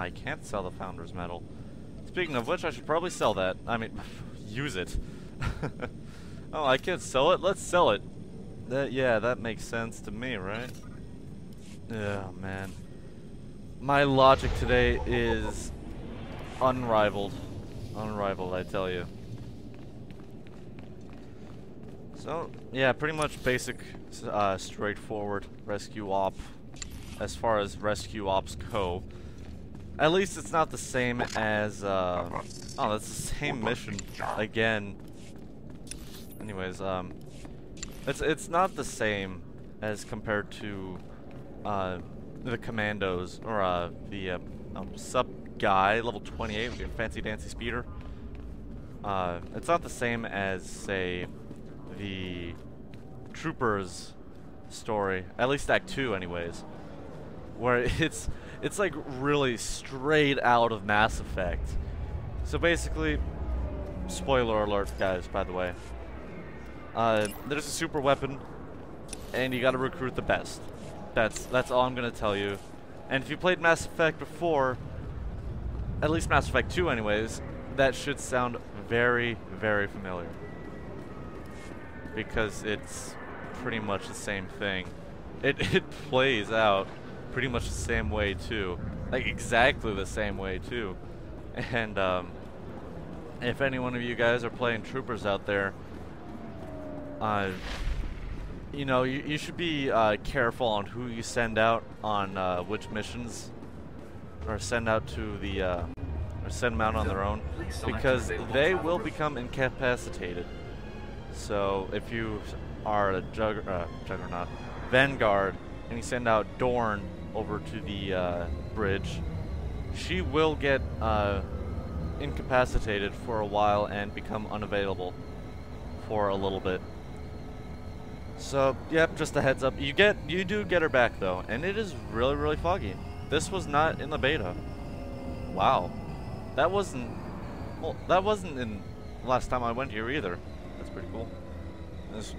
I can't sell the Founder's Medal. Speaking of which, I should probably sell that. I mean, use it. Oh, I can't sell it? Let's sell it. Yeah, that makes sense to me, right? Oh, man. My logic today is unrivaled. Unrivaled, I tell you. So, yeah, pretty much basic, straightforward rescue op as far as rescue ops go. At least it's not the same as, oh, that's the same mission again. Anyways, it's not the same as compared to, the commandos, or, the, sub guy, level 28 with your fancy dancy speeder. It's not the same as, say, the troopers story, at least Act 2 anyways, where it's like really straight out of Mass Effect. So basically, spoiler alert guys, by the way, there's a super weapon and you gotta recruit the best. That's all I'm gonna tell you. And if you played Mass Effect before, at least Mass Effect 2 anyways, that should sound very, very familiar. Because it's pretty much the same thing. It plays out pretty much the same way too. Like exactly the same way too. And if any one of you guys are playing troopers out there, you know, you should be careful on who you send out on which missions, or send out to the or send them out on their own, because they will become incapacitated. So if you are a Juggernaut Vanguard and you send out Dorn over to the bridge, she will get incapacitated for a while and become unavailable for a little bit. So yep, just a heads up. You do get her back though, and it is really, really foggy. This was not in the beta. Wow, that wasn't in last time I went here either. That's pretty cool.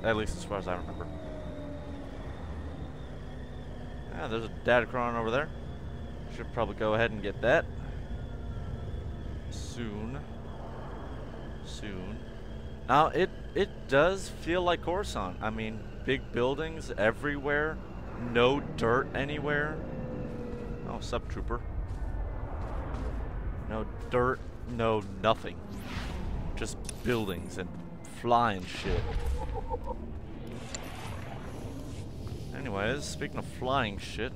At least as far as I remember. Yeah, there's a Datacron over there. Should probably go ahead and get that. Soon. Now, it does feel like Coruscant. I mean, big buildings everywhere. No dirt anywhere. Oh, Subtrooper. No dirt, no nothing. Just buildings and flying shit. Anyways, speaking of flying shit,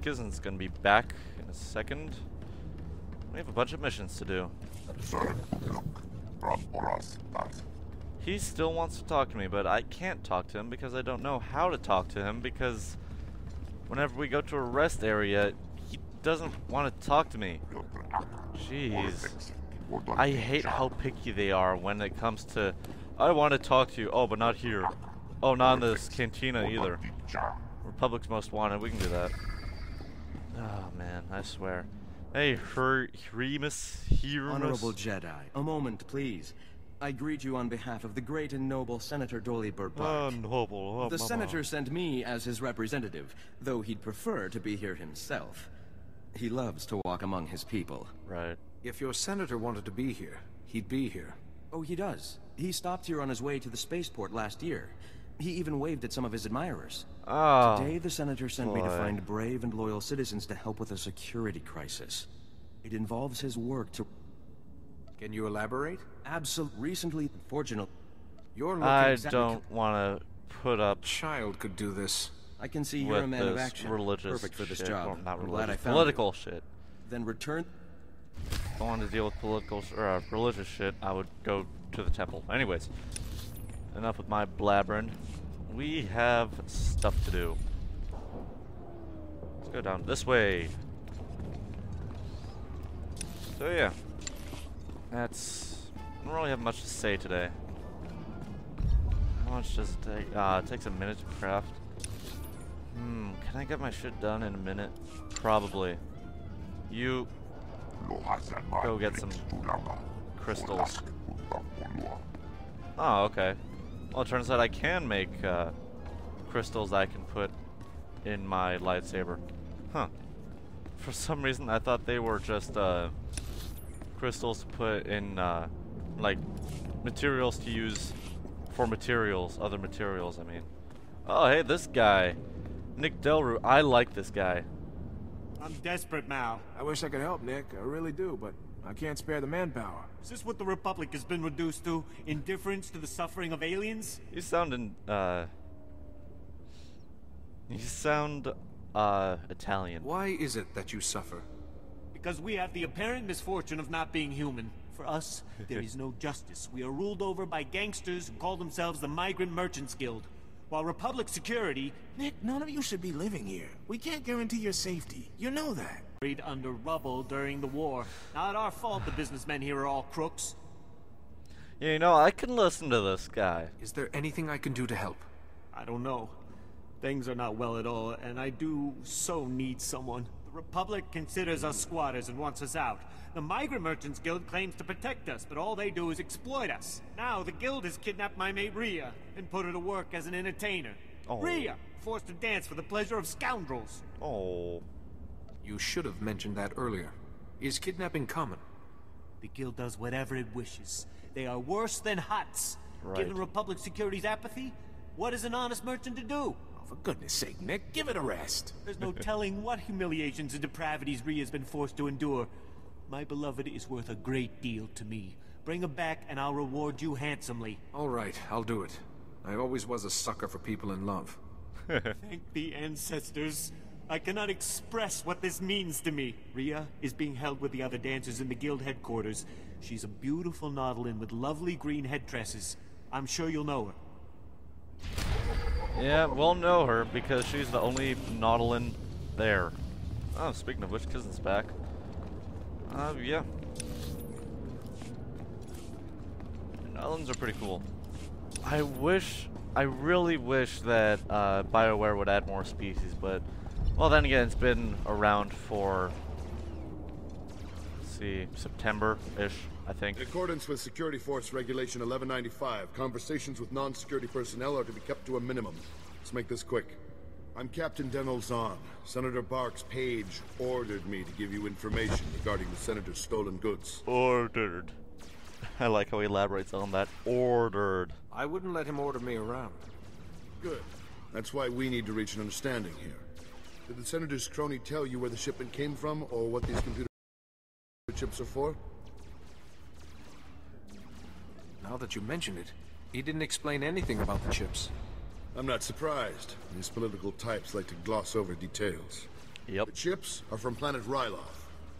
Kizen's gonna be back in a second. We have a bunch of missions to do. He still wants to talk to me, but I can't talk to him because I don't know how to talk to him, because whenever we go to a rest area, he doesn't want to talk to me. Jeez. I hate how picky they are when it comes to, I want to talk to you, oh, but not here. Oh, not in this cantina either. Republic's Most Wanted, we can do that. Oh, man, I swear. Hey, Remus. Honorable Jedi, a moment, please. I greet you on behalf of the great and noble Senator Dolly Burbach. Noble. The Senator sent me as his representative, though he'd prefer to be here himself. He loves to walk among his people. Right. If your senator wanted to be here, he'd be here. Oh, he does. He stopped here on his way to the spaceport last year. He even waved at some of his admirers. Oh, today, the Senator sent me to find brave and loyal citizens to help with a security crisis. It involves his work to... Can you elaborate? Absolutely. Recently, unfortunately... You're looking I exactly... don't want to put up... child could do this. I can see you're a man of action. Religious Perfect for this shit. job. Well, not I'm religious. glad I found political you. shit. Then return... If I wanted to deal with political or religious shit, I would go to the temple. Anyways, enough with my blabbering. We have stuff to do. Let's go down this way. So yeah, that's... I don't really have much to say today. How much does it take? It takes a minute to craft. Can I get my shit done in a minute? Probably. You... go get some crystals. Oh, okay. Well, it turns out I can make crystals I can put in my lightsaber. Huh. For some reason, I thought they were just crystals to put in like materials to use for materials, other materials. I mean. Oh, hey, this guy, Nick Delru. I like this guy. I'm desperate, Mal. I wish I could help, Nick. I really do, but I can't spare the manpower. Is this what the Republic has been reduced to? Indifference to the suffering of aliens? You sound Italian. Why is it that you suffer? Because we have the apparent misfortune of not being human. For us, there is no justice. We are ruled over by gangsters who call themselves the Migrant Merchants Guild. While Republic security... Nick, none of you should be living here. We can't guarantee your safety. You know that. ...buried under rubble during the war. Not our fault the businessmen here are all crooks. Yeah, you know, I can listen to this guy. Is there anything I can do to help? I don't know. Things are not well at all, and I do so need someone. The Republic considers us squatters and wants us out. The Migrant Merchants Guild claims to protect us, but all they do is exploit us. Now, the Guild has kidnapped my mate Rhea and put her to work as an entertainer. Oh. Rhea, forced to dance for the pleasure of scoundrels. Oh. You should have mentioned that earlier. Is kidnapping common? The Guild does whatever it wishes. They are worse than Hutts. Right. Given Republic security's apathy, what is an honest merchant to do? Oh, for goodness sake, Nick, give it a rest. There's no telling what humiliations and depravities Rhea's been forced to endure. My beloved is worth a great deal to me. Bring her back and I'll reward you handsomely. All right, I'll do it. I always was a sucker for people in love. Thank the ancestors. I cannot express what this means to me. Rhea is being held with the other dancers in the guild headquarters. She's a beautiful Nautilin with lovely green head tresses. I'm sure you'll know her. Yeah, we'll know her because she's the only Nautilin there. Oh, speaking of which, Cousin's back. Yeah. Nautilins are pretty cool. I really wish that BioWare would add more species, but, well, then again, it's been around for, let's see, September-ish, I think. In accordance with Security Force Regulation 1195, conversations with non-security personnel are to be kept to a minimum. Let's make this quick. I'm Captain Denel Zahn. Senator Bark's page ordered me to give you information regarding the Senator's stolen goods. Ordered. I like how he elaborates on that. Ordered. I wouldn't let him order me around. Good. That's why we need to reach an understanding here. Did the Senator's crony tell you where the shipment came from, or what these computer chips are for? Now that you mention it, he didn't explain anything about the chips. I'm not surprised. These political types like to gloss over details. Yep. The chips are from planet Ryloth.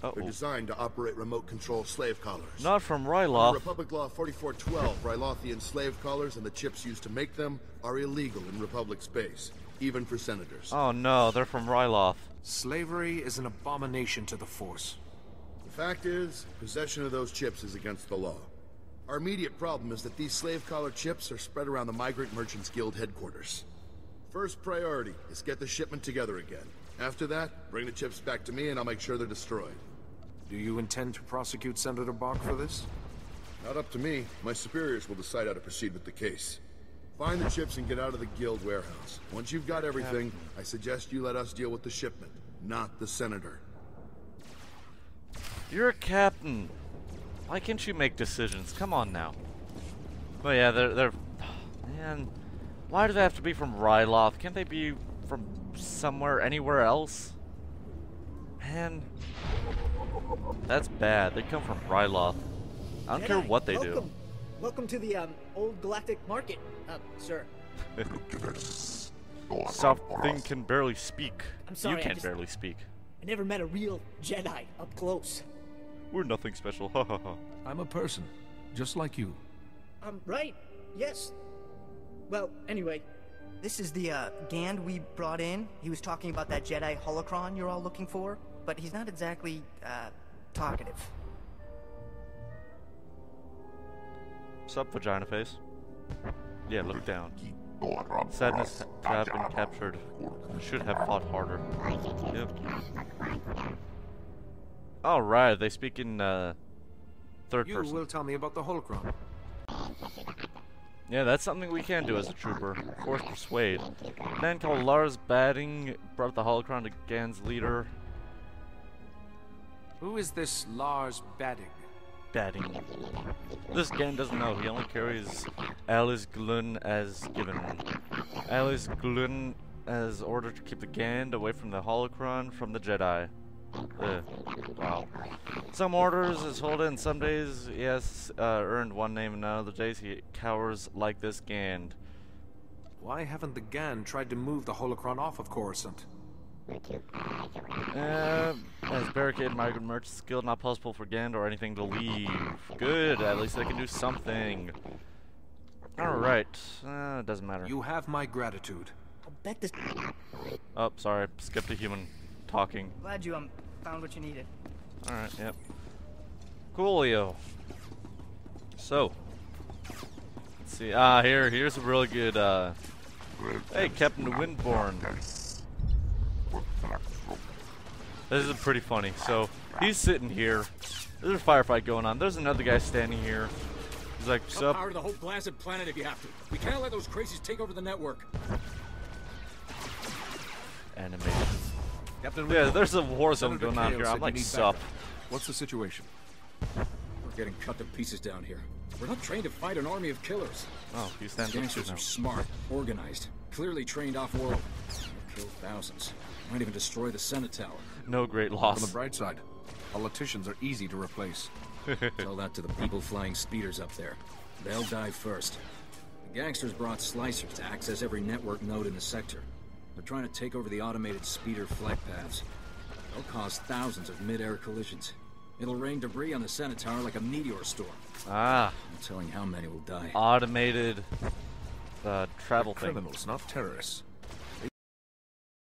They're designed to operate remote control slave collars. Not from Under Ryloth. Republic Law 4412, Rylothian slave collars and the chips used to make them are illegal in Republic space, even for senators. Oh no, they're from Ryloth. Slavery is an abomination to the Force. The fact is, possession of those chips is against the law. Our immediate problem is that these slave collar chips are spread around the Migrant Merchants Guild headquarters. First priority is get the shipment together again. After that, bring the chips back to me and I'll make sure they're destroyed. Do you intend to prosecute Senator Bark for this? Not up to me. My superiors will decide how to proceed with the case. Find the chips and get out of the guild warehouse. Once you've got everything, I suggest you let us deal with the shipment, not the Senator. You're a captain. Why can't you make decisions? Come on now. But yeah, they're man, why do they have to be from Ryloth? Can't they be from somewhere, anywhere else? Man, that's bad. They come from Ryloth. I don't care what they do. Welcome to the old galactic market, sir. Something can barely speak. I'm sorry, You can't barely speak. I never met a real Jedi up close. We're nothing special. Ha ha ha. I'm a person, just like you. Right. Yes. Well, anyway, This is the Gand we brought in. He was talking about that Jedi holocron you're all looking for, but he's not exactly talkative. What's up, vagina face? Yeah, look down. Sadness have been captured. Should have fought harder. Yep. Alright, they speak in third person. You will tell me about the holocron. Yeah, that's something we can do as a trooper. Force persuade. A man called Lars Badding brought the holocron to Gan's leader. Who is this Lars Badig? Batting. This Gand doesn't know. He only carries Alice Glun as given. Alice Glun as ordered to keep the Gand away from the holocron from the Jedi. Wow. Some orders is holding. Some days he has earned one name, and other days he cowers like this Gand. Why haven't the Gan tried to move the holocron off of Coruscant? As barricade migrant merchants guild, not possible for Gand or anything to leave. Good, at least they can do something. Alright, doesn't matter. You have my gratitude. I'll bet this. Oh, sorry, skipped a human talking. Glad you found what you needed. Alright, yep. Coolio. So, let's see. Here's a really good, hey, Captain Windborn. This is pretty funny. So, he's sitting here. There's a firefight going on. There's another guy standing here. He's like, sup? Power to the whole blasted planet if you have to. We can't let those crazies take over the network. Animated. Captain Yeah, Riddle, there's a war zone Senator going on Kale here. said I'm you like, need sup? backup. What's the situation? We're getting cut to pieces down here. We're not trained to fight an army of killers. Oh, he's standing up Gangsters now. are smart, organized, clearly trained off-world. They'll kill thousands. Might even destroy the Senate Tower. No great On the loss. bright side, politicians are easy to replace. Tell that to the people flying speeders up there. They'll die first. The gangsters brought slicers to access every network node in the sector. They're trying to take over the automated speeder flight paths. They'll cause thousands of mid-air collisions. It'll rain debris on the Senate Tower like a meteor storm. Ah, No telling how many will die. automated travel thing. Criminals, not terrorists.